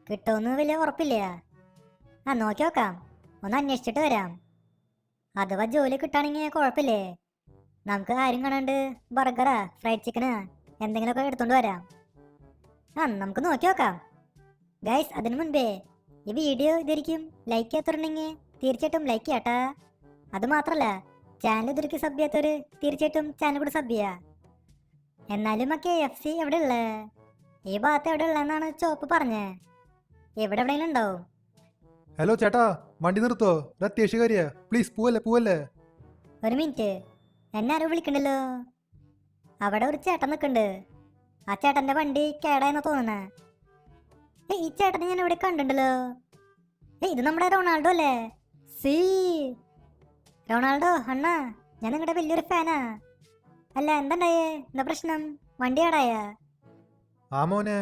കിട്ടുമെന്ന് വലിയ ഉറപ്പില്ല. നോക്കി നോക്കാം, ഒന്ന് അന്വേഷിച്ചിട്ട് വരാം. അഥവാ ജോലി കിട്ടുകയാണെങ്കിൽ കുഴപ്പമില്ലേ, നമുക്ക് ആരും കാണാണ്ട് ബർഗറാ ഫ്രൈഡ് ചിക്കനാ എന്തെങ്കിലുമൊക്കെ എടുത്തോണ്ട് വരാം. നമുക്ക് നോക്കി നോക്കാം. ഗൈസ്, അതിനു മുൻപേ ഈ വീഡിയോ ഇതായിരിക്കും ലൈക്ക് ചെയ്യാത്തുണ്ടെങ്കിൽ തീർച്ചയായിട്ടും ലൈക്ക് ചെയ്യാട്ടാ. അത് മാത്രല്ല, ചാനൽ ഇതൊരിക്കും സബ് ചെയ്യാത്തവര് തീർച്ചയായിട്ടും ചാനൽ കൂടെ സബ് ചെയ്യാ. എന്നാലും KFC എവിടെ ഉള്ളേ? ഈ ഭാഗത്ത് എവിടെ ഉള്ളതെന്നാണ് ചോപ്പ് പറഞ്ഞേ. എവിടെ എവിടെയെങ്കിലും ഉണ്ടാവും. ഹലോ ചേട്ടാ, വണ്ടി നിർത്തോ, ഒരു അത്യാവശ്യ കാര്യ, പ്ലീസ് പോവല്ലേ. ഒരു മിനിറ്റ്, എന്നെ ആരോ വിളിക്കണ്ടല്ലോ. അവിടെ ഒരു ചേട്ടൻ നിൽക്കുന്നുണ്ട്. ആ ചേട്ടന്റെ വണ്ടി കേടായെന്നാ തോന്നണേ. ഈ ചേട്ടനെ ഞാൻ ഇവിടെ കണ്ടിട്ടുണ്ടല്ലോ. ഇത് നമ്മുടെ റൊണാൾഡോ അല്ലേ? സീ റൊണാൾഡോ അണ്ണാ, ഞാൻ നിങ്ങളുടെ വലിയൊരു ഫാനാ. അല്ല, എന്താണ്ടായേ? എന്താ പ്രശ്നം? വണ്ടി കേടായ? ആ മോനെ,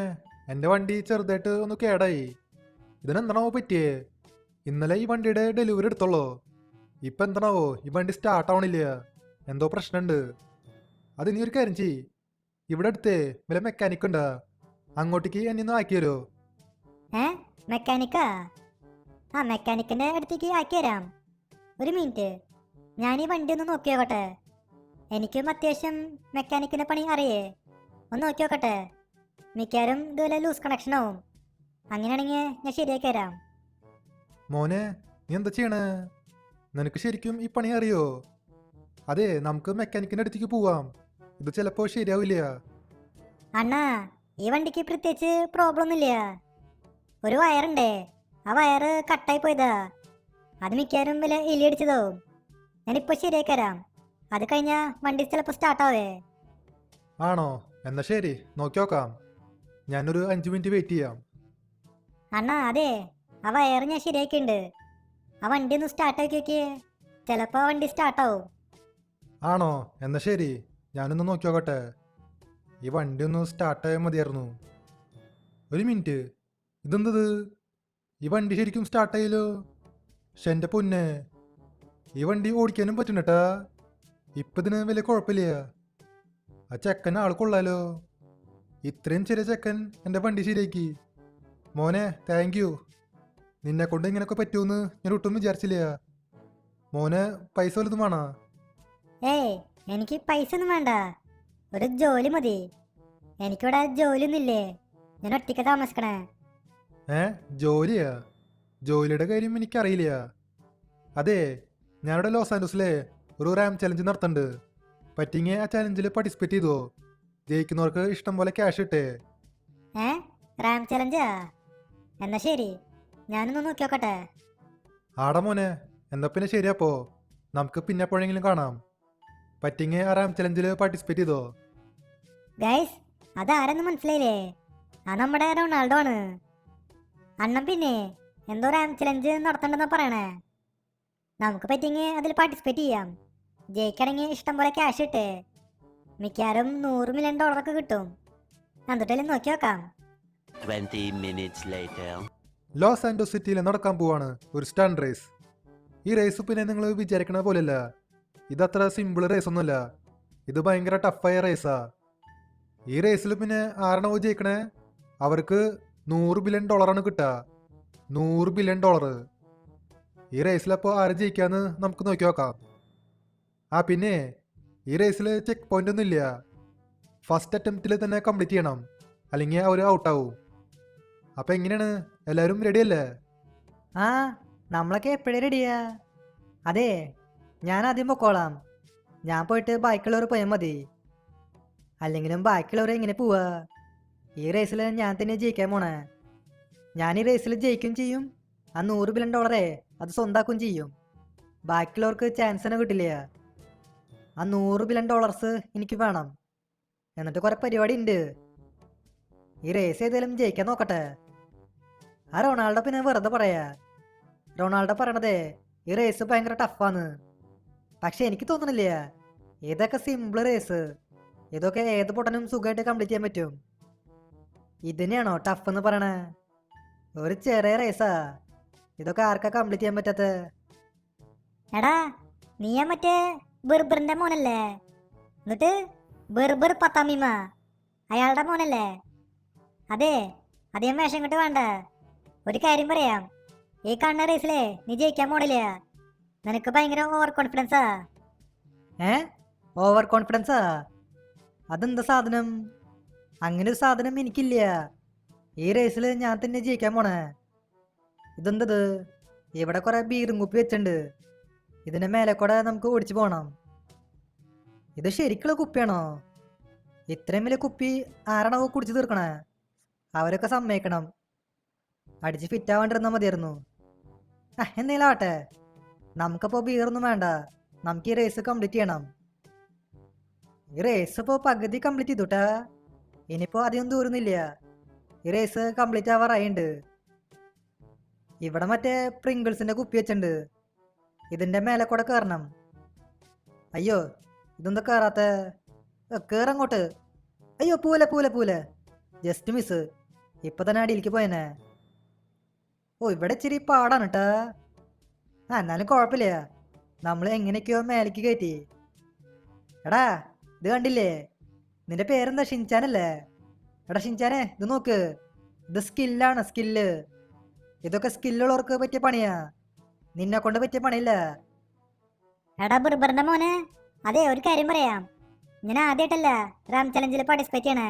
എൻ്റെ വണ്ടി ചെറുതായിട്ട് ഒന്ന് കേടായി. ഇതിനെന്താണാവോ പറ്റിയേ? ഇന്നലെ ഈ വണ്ടിയുടെ ഡെലിവറി എടുത്തോളൂ. ഇപ്പം എന്താണാവോ ഈ വണ്ടി സ്റ്റാർട്ട് ആവണില്ല, എന്തോ പ്രശ്നമുണ്ട്. അത് നീ ഒരു കാര്യം ചെയ്യ്, ഇവിടെ അടുത്തേ വല്ല മെക്കാനിക് ഉണ്ടാ, അങ്ങോട്ടേക്ക് എന്നെ ഒന്ന് ആക്കി തരുമോ? മെക്കാനിക്കാ? മെക്കാനിക്കിന്റെ അടുത്തേക്ക് ആക്കി തരാം. ഒരു മിനിറ്റ്, ഞാൻ ഈ വണ്ടി ഒന്ന് നോക്കി നോക്കട്ടെ. എനിക്കും അത്യാവശ്യം മെക്കാനിക്കിന്റെ പണി അറിയേ. ഒന്ന് നോക്കി നോക്കട്ടെ. മിക്കവാറും ഇതുപോലെ ലൂസ് കണക്ഷൻ ആവും. അങ്ങനെയാണെങ്കിൽ ഞാൻ ശരിയാക്കി തരാം. മോനെ, നീ എന്താ ചെയ്യണേ? നിനക്ക് ശരിക്കും ഈ പണി അറിയോ? അതെ, നമുക്ക് മെക്കാനിക്കിന്റെ അടുത്തേക്ക് പോവാം. ഇത് ചിലപ്പോൾ ശരിയാവില്ല. അണ്ണാ, ഈ വണ്ടിക്ക് പ്രത്യേകിച്ച് പ്രോബ്ലം ഒന്നുമില്ല. ഒരു വയറുണ്ടേ, ആ വയറ് കട്ടായി പോയതാ. അത് മിക്കവാറും വില എലിയടിച്ചതാവും. ഞാനിപ്പോൾ ശരിയാക്കി തരാം. അത് കഴിഞ്ഞാൽ വണ്ടി ചിലപ്പോൾ സ്റ്റാർട്ടാവേ. ആണോ? എന്നാ ശരി, നോക്കി നോക്കാം. ഞാനൊരു 5 മിനിറ്റ് വെയിറ്റ് ചെയ്യാം. അണ്ണാ, അതെ, ആ വയറ് ഞാൻ ശരിയാക്കിയിട്ടുണ്ട്. ആ വണ്ടി ഒന്ന് സ്റ്റാർട്ടാക്കി നോക്കിയേ, ചിലപ്പോൾ വണ്ടി സ്റ്റാർട്ടാവും. ആണോ? എന്നാ ശരി, ഞാനൊന്ന് നോക്കി നോക്കട്ടെ. ഈ വണ്ടി ഒന്ന് സ്റ്റാർട്ടായാൽ മതിയായിരുന്നു. ഒരു മിനിറ്റ്, ഇതെന്തത്? ഈ വണ്ടി ശരിക്കും സ്റ്റാർട്ടായല്ലോ. പക്ഷെ എൻ്റെ പൊന്നെ, ഈ വണ്ടി ഓടിക്കാനും പറ്റുന്നട്ടാ. ഇപ്പം ഇതിന് വലിയ കുഴപ്പമില്ല. ആ ചെക്കൻ ആൾ കൊള്ളാലോ. ഇത്രയും ചെറിയ ചെക്കൻ എൻ്റെ വണ്ടി ശരിയാക്കി. മോനെ, താങ്ക് യു. നിന്നെ കൊണ്ട് ഇങ്ങനെയൊക്കെ പറ്റുമെന്ന് ഞാൻ ഒട്ടും വിചാരിച്ചില്ല. മോനെ, പൈസ വലുതും വേണോ? ഏയ്, എനിക്ക് പൈസ ഒന്നും വേണ്ട, ഒരു ജോലി മതി. എനിക്കിവിടെ ജോലിയൊന്നുമില്ലേ, ഞാൻ ഒറ്റയ്ക്ക് താമസിക്കണേ. ജോലിയാ? ജോലിയുടെ കാര്യം എനിക്കറിയില്ല. അതെ, ഞാനിവിടെ ലോസ് ആൻഡോസിലെ ഒരു റാം ചലഞ്ച് നടത്തുന്നുണ്ട്. പറ്റിങ്ങി ആ ചലഞ്ചിൽ പാർട്ടിസിപ്പേറ്റ് ചെയ്തോ? ജയിക്കുന്നവർക്ക് ഇഷ്ടം പോലെ ക്യാഷ് കിട്ടേ. റാം ചലഞ്ചാ? എന്നാ ശരി, ഞാനൊന്ന് നോക്കി നോക്കട്ടെ. ആടാ മോനെ, എന്നാ പിന്നെ ശരിയപ്പോ നമുക്ക് പിന്നെ എപ്പോഴെങ്കിലും കാണാം. പറ്റിങ്ങി ആ റാം ചലഞ്ചിൽ പാർട്ടിസിപ്പേറ്റ് ചെയ്തോ? ഗൈസ്, അതാരെന്ന് മനസ്സിലായില്ലേ? നമ്മുടെ റൊണാൾഡോ ആണ്. അണ്ണൻ പിന്നെ എന്തോ റാം ചലഞ്ച് നടത്തണ്ടെന്നാ പറയണേ. നമുക്ക് പറ്റിങ്ങി അതിൽ പാർട്ടിസിപ്പേറ്റ് ചെയ്യാം. ജയിക്കണമെങ്കിൽ ഇഷ്ടം പോലെ ക്യാഷ് കിട്ടേ. മിക്കവാറും $100 മില്യൺ കിട്ടും. എന്നിട്ടെല്ലാം നോക്കി നോക്കാം. 20 minutes later. ലോസ് ആൻഡോസ് സിറ്റിയിൽ നടക്കാൻ പോവാണ് ഒരു സ്റ്റണ്ട് റേസ്. ഈ റേസ് പിന്നെ നിങ്ങൾ വിചാരിക്കണ പോലെയല്ല. ഇതത്ര സിമ്പിൾ റേസ് ഒന്നുമല്ല. ഇത് ഭയങ്കര ടഫായ റേസാ. ഈ റേസിൽ പിന്നെ ആരാണോ ജയിക്കണേ അവർക്ക് $100 ബില്യൺ കിട്ടുക. $100 ബില്യൺ. ഈ റേസിലപ്പോൾ ആര് ജയിക്കാന്ന് നമുക്ക് നോക്കി നോക്കാം. പിന്നെ ഈ റേസിൽ ചെക്ക് പോയിന്റ് ഒന്നും ഇല്ല. ഫസ്റ്റ് അറ്റംപ്റ്റിൽ തന്നെ കംപ്ലീറ്റ് ചെയ്യണം, അല്ലെങ്കിൽ അവർ ഔട്ടാവും. അപ്പം എങ്ങനെയാണ്, എല്ലാവരും റെഡിയല്ലേ? നമ്മളൊക്കെ എപ്പോഴും റെഡിയാ. അതെ, ഞാൻ ആദ്യം പൊക്കോളാം. ഞാൻ പോയിട്ട് ബാക്കിയുള്ളവർ പോയാൽ മതി. അല്ലെങ്കിലും ബാക്കിയുള്ളവർ എങ്ങനെ പോവാ? ഈ റേസിൽ ഞാൻ തന്നെ ജയിക്കാൻ പോണേ. ഞാൻ ഈ റേസിൽ ജയിക്കും ചെയ്യും. ആ $100 ബില്യൺ അത് സ്വന്താക്കും ചെയ്യും. ബാക്കിയുള്ളവർക്ക് ചാൻസ് തന്നെ കിട്ടില്ല. ആ $100 ബില്യൺ എനിക്ക് വേണം. എന്നിട്ട് കുറെ പരിപാടി ഉണ്ട്. ഈ റേസ് ഏതായാലും ജയിക്കാൻ നോക്കട്ടെ. ആ റൊണാൾഡോ പിന്നെ വെറുതെ പറയാ. റൊണാൾഡോ പറയണതേ ഈ റേസ് ഭയങ്കര ടഫാണ്. പക്ഷെ എനിക്ക് തോന്നണില്ല. ഇതൊക്കെ സിമ്പിൾ റേസ്. ഇതൊക്കെ ഏത് പൊട്ടനും സുഖമായിട്ട് കംപ്ലീറ്റ് ചെയ്യാൻ പറ്റും. ഇതിനെയാണോ ടഫ് എന്ന് പറയണേ? ഒരു ചെറിയ റേസാ. ഇതൊക്കെ ആർക്കാ കംപ്ലീറ്റ് ചെയ്യാൻ പറ്റാത്ത? എടാ, നീയാ മറ്റേ ബെർബറിന്റെ മോനല്ലേ? എന്നിട്ട് ബെർബർ പത്താമീമ അയാളുടെ മോനല്ലേ? അതെ, അധികം വേഷം ഇങ്ങോട്ട് വേണ്ട. ഒരു കാര്യം പറയാം, ഈ കാണുന്ന റേസിലേ നീ ജയിക്കാൻ പോണില്ല. നിനക്ക് ഭയങ്കര ഓവർ കോൺഫിഡൻസാ. ഓവർ കോൺഫിഡൻസാ? അതെന്താ സാധനം? അങ്ങനെ ഒരു സാധനം എനിക്കില്ല. ഈ റേസിൽ ഞാൻ തന്നെ ജയിക്കാൻ പോണേ. ഇതെന്തത്? ഇവിടെ കുറെ ബീറും കുപ്പി വെച്ചിട്ടുണ്ട്. ഇതിന്റെ മേലെ കൂടെ നമുക്ക് ഓടിച്ചു പോകണം. ഇത് ശരിക്കുള്ള കുപ്പിയാണോ? ഇത്രയും വലിയ കുപ്പി ആരാണോ കുടിച്ചു തീർക്കണേ? അവരൊക്കെ സമ്മതിക്കണം. അടിച്ച് ഫിറ്റ് ആവാണ്ടിരുന്നാൽ മതിയായിരുന്നു. എന്തെങ്കിലും ആവട്ടെ, നമുക്കപ്പോൾ ബീറൊന്നും വേണ്ട. നമുക്ക് ഈ റേസ് കംപ്ലീറ്റ് ചെയ്യണം. ഈ റേസ് ഇപ്പോൾ പകുതി കംപ്ലീറ്റ് ചെയ്തുട്ടാ. ഇനിയിപ്പോൾ അധികം ദൂരമൊന്നുമില്ല. ഈ റേസ് കംപ്ലീറ്റ് ആവാറായിണ്ട്. ഇവിടെ മറ്റേ പ്രിങ്കിൾസിന്റെ കുപ്പി വെച്ചിട്ടുണ്ട്. ഇതിന്റെ മേലെ കൂടെ കയറണം. അയ്യോ, ഇതൊന്നും കയറാത്ത. കയറങ്ങോട്ട്. അയ്യോ, പൂല ജസ്റ്റ് മിസ്. ഇപ്പൊ തന്നെ അടിയിലേക്ക് പോയനെ. ഓ, ഇവിടെ ഇച്ചിരി പാടാണ് കേട്ടാ. എന്നാലും കുഴപ്പമില്ല. നമ്മൾ എങ്ങനെയൊക്കെയോ മേലേക്ക് കയറ്റി. എടാ, ഇത് കണ്ടില്ലേ? നിന്റെ പേരെന്താ? ഷിൻചാനല്ലേ? എടാ ഷിൻചാനെ, ഇത് നോക്ക്. ഇത് സ്കില്ലാണ്, സ്കില്ല്. ഇതൊക്കെ സ്കില്ലുള്ളവർക്ക് പറ്റിയ പണിയാ. നിന്നെ കൊണ്ട് പറ്റിയ പണിയില്ല. എടാ ബർബറിന്റെ മോനെ, അതെ ഒരു കാര്യം പറയാം. ഞാൻ ആദ്യമായിട്ടല്ല റാം ചലഞ്ചിൽ പാർട്ടിസിപ്പേറ്റ് ചെയ്യണേ.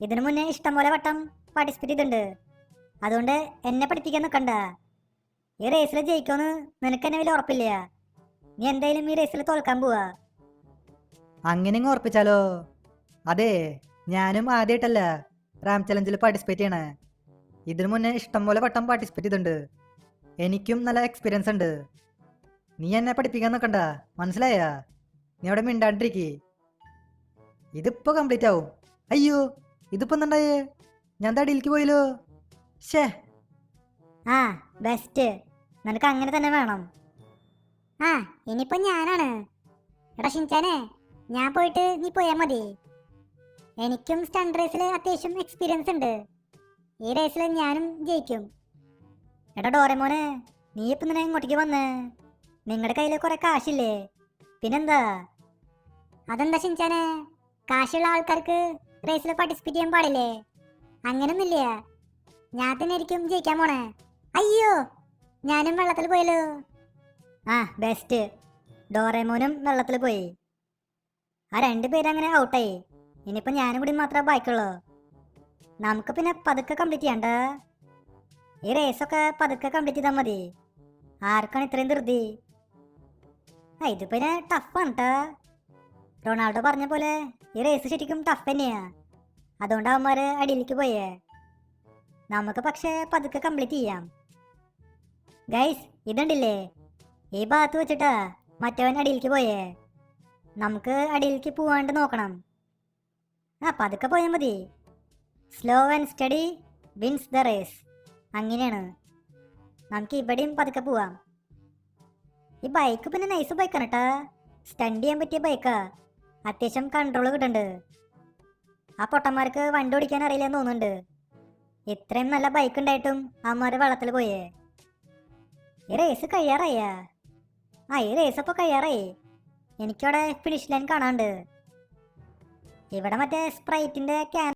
ഇതിനു മുന്നേ ഇഷ്ടംപോലെ വട്ടം പാർട്ടിസിപ്പേറ്റ് ചെയ്തിട്ടുണ്ട്. അതുകൊണ്ട് എന്നെ പഠിപ്പിക്കാൻ നിൽക്കണ്ട. ഈ റേസിൽ ജയിക്കുമെന്ന് നിനക്ക് എന്നെ വലിയ ഉറപ്പില്ല. നീ എന്തായാലും ഈ റേസിൽ തോൽക്കാൻ പോവാ. അങ്ങനെ അങ്ങ് ഉറപ്പിച്ചാലോ? അതെ, ഞാനും ആദ്യമായിട്ടല്ല റാം ചലഞ്ചിൽ പാർട്ടിസിപ്പേറ്റ് ചെയ്യണേ. ഇതിനു മുന്നേ ഇഷ്ടംപോലെ വട്ടം പാർട്ടിസിപ്പേറ്റ് ചെയ്തിട്ടുണ്ട്. എനിക്കും നല്ല എക്സ്പീരിയൻസ് ഉണ്ട്. നീ എന്നെ പഠിപ്പിക്കാൻ നിൽക്കണ്ട, മനസ്സിലായ? നീ അവിടെ മിണ്ടാണ്ടിരിക്കേ. ഇതിപ്പോ കംപ്ലീറ്റ് ആവും. അയ്യോ, ഇതിപ്പോ എന്തായേ? ഞാൻ തടിയിലേക്ക് പോയല്ലോ. ഷേ, ആ ബെസ്റ്റ്. നിനക്ക് അങ്ങനെ തന്നെ വേണം. ആ ഇനിയിപ്പോ ഞാനാണ്. എടാ ഷിൻചാനെ, ഞാൻ പോയിട്ട് നീ പോയാൽ മതി. എനിക്കും സ്റ്റണ്ട് റേസിൽ അത്യാവശ്യം എക്സ്പീരിയൻസ് ഉണ്ട്. ഈ റേസിൽ ഞാനും ജയിക്കും. എടാ ഡോറേമോനെ, നീ ഇപ്പം തന്നെ ഇങ്ങോട്ടേക്ക് വന്ന്. നിങ്ങളുടെ കയ്യിൽ കുറെ കാശില്ലേ? പിന്നെന്താ? അതെന്താ ഷിൻചാനെ, കാശുള്ള ആൾക്കാർക്ക് റേസിൽ പാർട്ടിസിപ്പേറ്റ് ചെയ്യാൻ പാടില്ലേ? അങ്ങനൊന്നുമില്ല. ഞാൻ തന്നെ ആയിരിക്കും ജയിക്കാൻ പോണേ. അയ്യോ, ഞാനും വെള്ളത്തിൽ പോയല്ലോ. ആ ബെസ്റ്റ്. ഡോറേമോനും വെള്ളത്തിൽ പോയി. ആ 2 പേര് അങ്ങനെ ഔട്ടായി. ഇനിയിപ്പോൾ ഞാനും കൂടി മാത്രമേ ബാക്കിയുള്ളൂ. നമുക്ക് പിന്നെ പതുക്കെ കംപ്ലീറ്റ് ചെയ്യണ്ട. ഈ റേസൊക്കെ പതുക്കെ കംപ്ലീറ്റ് ചെയ്താൽ മതി. ആർക്കാണ് ഇത്രയും ധൃതി? ഇത് പിന്നെ ടഫാണ് കേട്ടോ. റൊണാൾഡോ പറഞ്ഞ പോലെ ഈ റേസ് ശരിക്കും ടഫ് തന്നെയാ. അതുകൊണ്ട് അവന്മാർ അടിയിലേക്ക് പോയേ. നമുക്ക് പക്ഷേ പതുക്കെ കംപ്ലീറ്റ് ചെയ്യാം. ഗൈസ്, ഇതുണ്ടില്ലേ? ഈ ഭാഗത്ത് വെച്ചിട്ടാ മറ്റവൻ അടിയിലേക്ക് പോയേ. നമുക്ക് അടിയിലേക്ക് പോവാണ്ട് നോക്കണം. പതുക്കെ പോയാൽ മതി. Slow and steady wins the race. അങ്ങനെയാണ്. നമുക്ക് ഇവിടെയും പതുക്കെ പോവാം. ഈ ബൈക്ക് പിന്നെ നൈസ് ബൈക്കാണ് കേട്ടാ. സ്റ്റണ്ട് ചെയ്യാൻ പറ്റിയ ബൈക്കാ. അത്യാവശ്യം കൺട്രോൾ കിട്ടുന്നുണ്ട്. ആ പൊട്ടന്മാർക്ക് വണ്ടി ഓടിക്കാൻ അറിയില്ലെന്ന് തോന്നുന്നുണ്ട്. ഇത്രയും നല്ല ബൈക്ക് ഉണ്ടായിട്ടും അവന്മാർ വെള്ളത്തിൽ പോയേ. ഈ റേസ് കഴിയാറായ? ഈ റേസ് അപ്പോൾ കഴിയാറായി. എനിക്കവിടെ ഫിനിഷ് ലൈൻ കാണാണ്ട്. ഇവിടെ മറ്റേ സ്പ്രൈറ്റിന്റെ ക്യാൻ